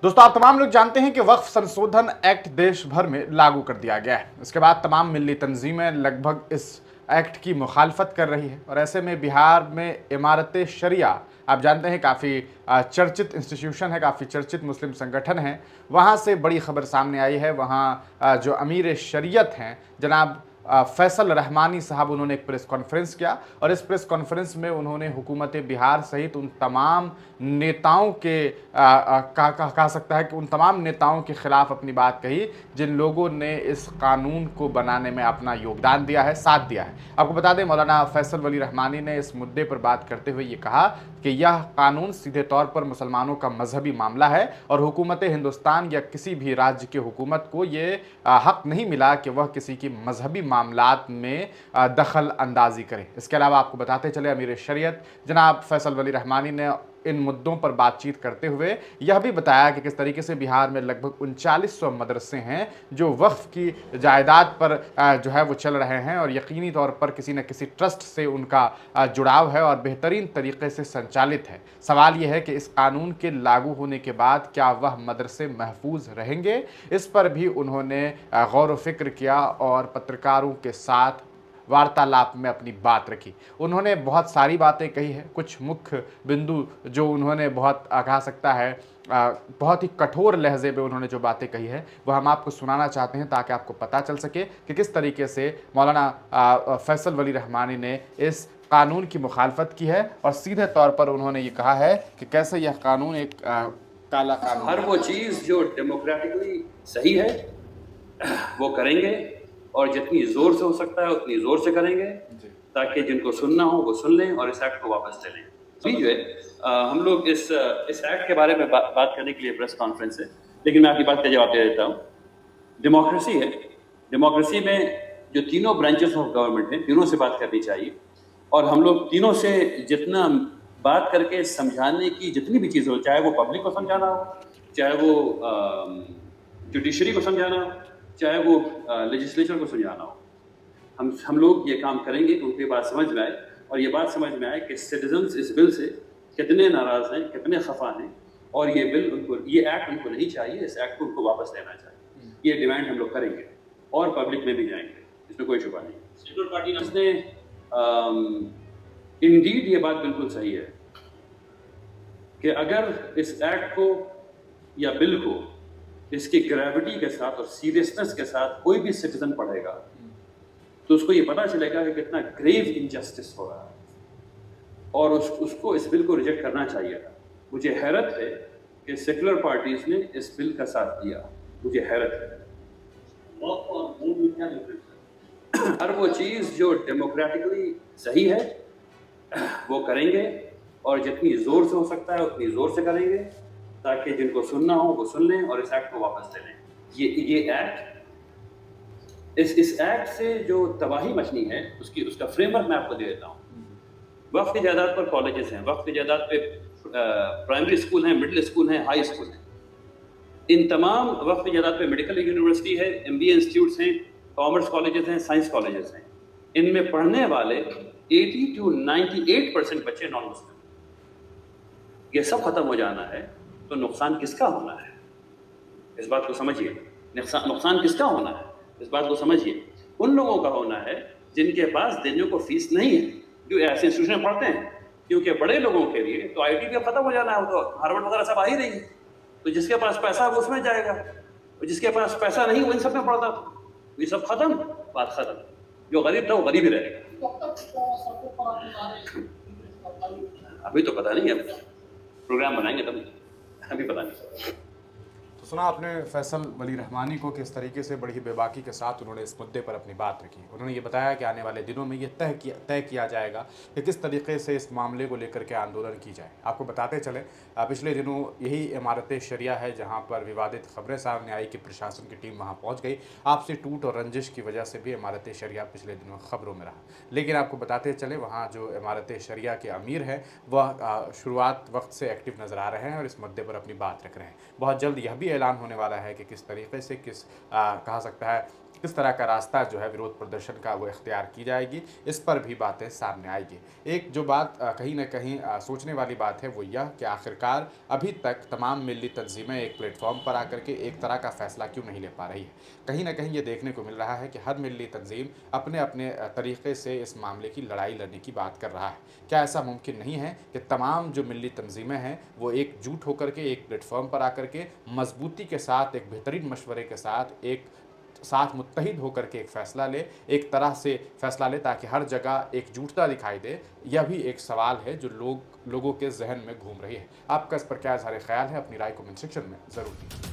दोस्तों, आप तमाम लोग जानते हैं कि वक्फ संशोधन एक्ट देश भर में लागू कर दिया गया है। इसके बाद तमाम मिल्ली तंजीमें लगभग इस एक्ट की मुखालफत कर रही है और ऐसे में बिहार में इमारत शरिया, आप जानते हैं, काफ़ी चर्चित इंस्टीट्यूशन है, काफ़ी चर्चित मुस्लिम संगठन है। वहाँ से बड़ी खबर सामने आई है। वहाँ जो अमीर शरीयत हैं जनाब फैसल रहमानी साहब, उन्होंने एक प्रेस कॉन्फ्रेंस किया और इस प्रेस कॉन्फ्रेंस में उन्होंने हुकूमत बिहार सहित उन तमाम नेताओं के कहा सकता है कि उन तमाम नेताओं के खिलाफ अपनी बात कही जिन लोगों ने इस कानून को बनाने में अपना योगदान दिया है, साथ दिया है। आपको बता दें, मौलाना फैसल वली रहमानी ने इस मुद्दे पर बात करते हुए ये कहा कि यह कानून सीधे तौर पर मुसलमानों का मजहबी मामला है और हुकूमत हिंदुस्तान या किसी भी राज्य की हुकूमत को ये हक नहीं मिला कि वह किसी की मजहबी मामलात में दखल अंदाजी करे। इसके अलावा आपको बताते चले, अमीर शरीयत जनाब फैसल वली रहमानी ने इन मुद्दों पर बातचीत करते हुए यह भी बताया कि किस तरीके से बिहार में लगभग 3900 मदरसे हैं जो वक्फ की जायदाद पर जो है वो चल रहे हैं और यकीनी तौर पर किसी न किसी ट्रस्ट से उनका जुड़ाव है और बेहतरीन तरीके से संचालित है। सवाल यह है कि इस कानून के लागू होने के बाद क्या वह मदरसे महफूज रहेंगे? इस पर भी उन्होंने गौर व फिक्र किया और पत्रकारों के साथ वार्तालाप में अपनी बात रखी। उन्होंने बहुत सारी बातें कही हैं। कुछ मुख्य बिंदु जो उन्होंने बहुत कहा सकता है बहुत ही कठोर लहजे में उन्होंने जो बातें कही है वह हम आपको सुनाना चाहते हैं ताकि आपको पता चल सके कि किस तरीके से मौलाना फैसल वली रहमानी ने इस कानून की मुखालफत की है और सीधे तौर पर उन्होंने ये कहा है कि कैसे यह कानून एक काला कानून हर वो चीज़ जो डेमोक्रेटिकली सही है वो करेंगे और जितनी ज़ोर से हो सकता है उतनी ज़ोर से करेंगे ताकि जिनको सुनना हो वो सुन लें और इस एक्ट को वापस ले लें। अभी जो है हम लोग इस एक्ट के बारे में बात करने के लिए प्रेस कॉन्फ्रेंस है, लेकिन मैं आपकी बात का जवाब दे देता हूँ। डेमोक्रेसी है, डेमोक्रेसी में जो तीनों ब्रांचेस ऑफ गवर्नमेंट हैं तीनों से बात करनी चाहिए और हम लोग तीनों से जितना बात करके समझाने की जितनी भी चीज़ हो, चाहे वो पब्लिक को समझाना हो, चाहे वो जुडिशरी को समझाना हो, चाहे वो लेजिस्लेचर को समझाना हो, हम लोग ये काम करेंगे कि उनकी बात समझ में आए और ये बात समझ में आए कि सिटीजन्स इस बिल से कितने नाराज़ हैं, कितने खफा हैं और ये बिल उनको, ये एक्ट उनको नहीं चाहिए, इस एक्ट को उनको वापस लेना चाहिए। ये डिमांड हम लोग करेंगे और पब्लिक में भी जाएंगे, इसमें कोई शुबा नहीं। सेक्युलर पार्टी ने इंडीड ये बात बिल्कुल सही है कि अगर इस एक्ट को या बिल को इसकी ग्रेविटी के साथ और सीरियसनेस के साथ कोई भी सिटीजन पढ़ेगा तो उसको ये पता चलेगा कि कितना ग्रेव इनजस्टिस हो रहा है और उसको इस बिल को रिजेक्ट करना चाहिए था। मुझे हैरत है कि सेक्युलर पार्टीज ने इस बिल का साथ दिया, मुझे हैरत है। हर वो चीज़ जो डेमोक्रेटिकली सही है वो करेंगे और जितनी ज़ोर से हो सकता है उतनी ज़ोर से करेंगे ताकि जिनको सुनना हो वो सुन लें और इस एक्ट को वापस ले लें। ये एक्ट, इस एक्ट से जो तबाही मचनी है उसका फ्रेमवर्क मैं आपको दे देता हूँ। वक्फ की जायदाद पर कॉलेजेस हैं, वक्फ की जायदाद पे प्राइमरी स्कूल हैं, मिडिल स्कूल हैं, हाई स्कूल हैं। इन तमाम वक्फ की जायदाद पे मेडिकल यूनिवर्सिटी है, MBA इंस्टीट्यूट्स हैं, कॉमर्स कॉलेजेस हैं, साइंस कॉलेजेस हैं। इनमें पढ़ने वाले 80 to 98% बच्चे नॉन मुस्लिम। ये सब खत्म हो जाना है तो नुकसान किसका होना है, इस बात को समझिए। नुकसान किसका होना है, इस बात को समझिए। उन लोगों का होना है जिनके पास देने को फीस नहीं है, जो ऐसे इंस्टीट्यूशन पढ़ते हैं, क्योंकि बड़े लोगों के लिए तो IIT भी खत्म हो जाना है, तो हार्वर्ड वगैरह सब आ ही रही है, तो जिसके पास पैसा है वो उसमें जाएगा और जिसके पास पैसा नहीं वो इन सब में पढ़ता, ये सब खत्म, बात खत्म। जो गरीब था वो गरीब ही रहेगा। अभी तो पता नहीं है, प्रोग्राम बनाएंगे तभी, अभी पता नहीं। तो सुना आपने फैसल वली रहमानी को किस तरीके से बड़ी बेबाकी के साथ उन्होंने इस मुद्दे पर अपनी बात रखी। उन्होंने ये बताया कि आने वाले दिनों में ये तय किया जाएगा कि किस तरीके से इस मामले को लेकर के आंदोलन की जाए। आपको बताते चले, पिछले दिनों यही इमारत शरिया है जहाँ पर विवादित खबरें सामने आई कि प्रशासन की टीम वहाँ पहुँच गई। आपसी टूट और रंजिश की वजह से भी इमारत शरिया पिछले दिनों खबरों में रहा। लेकिन आपको बताते चले, वहाँ जो इमारत शरिया के अमीर हैं वह शुरुआत वक्त से एक्टिव नज़र आ रहे हैं और इस मुद्दे पर अपनी बात रख रहे हैं। बहुत जल्द यह भी ऐलान होने वाला है कि किस तरीके से कहा सकता है किस तरह का रास्ता जो है विरोध प्रदर्शन का वो इख्तियार की जाएगी, इस पर भी बातें सामने आएगी। एक जो बात कहीं न कहीं सोचने वाली बात है वो यह कि आखिरकार अभी तक तमाम मिली तंजीमें एक प्लेटफ़ॉर्म पर आकर के एक तरह का फ़ैसला क्यों नहीं ले पा रही है। कहीं न कहीं ये देखने को मिल रहा है कि हर मिली तंजीम अपने-अपने तरीके से इस मामले की लड़ाई लड़ने की बात कर रहा है। क्या ऐसा मुमकिन नहीं है कि तमाम जो मिली तंजीमें हैं वो एकजुट होकर के एक प्लेटफ़ॉर्म पर आकर के मज़बूती के साथ एक बेहतरीन मशवरे के साथ एक साथ मुत्तहिद होकर के एक फ़ैसला ले, एक तरह से फ़ैसला ले ताकि हर जगह एकजुटता दिखाई दे? यह भी एक सवाल है जो लोगों के ज़हन में घूम रही है। आपका इस पर क्या ज़ाहिर ख़्याल है? अपनी राय कमेंट सेक्शन में ज़रूर दीजिए।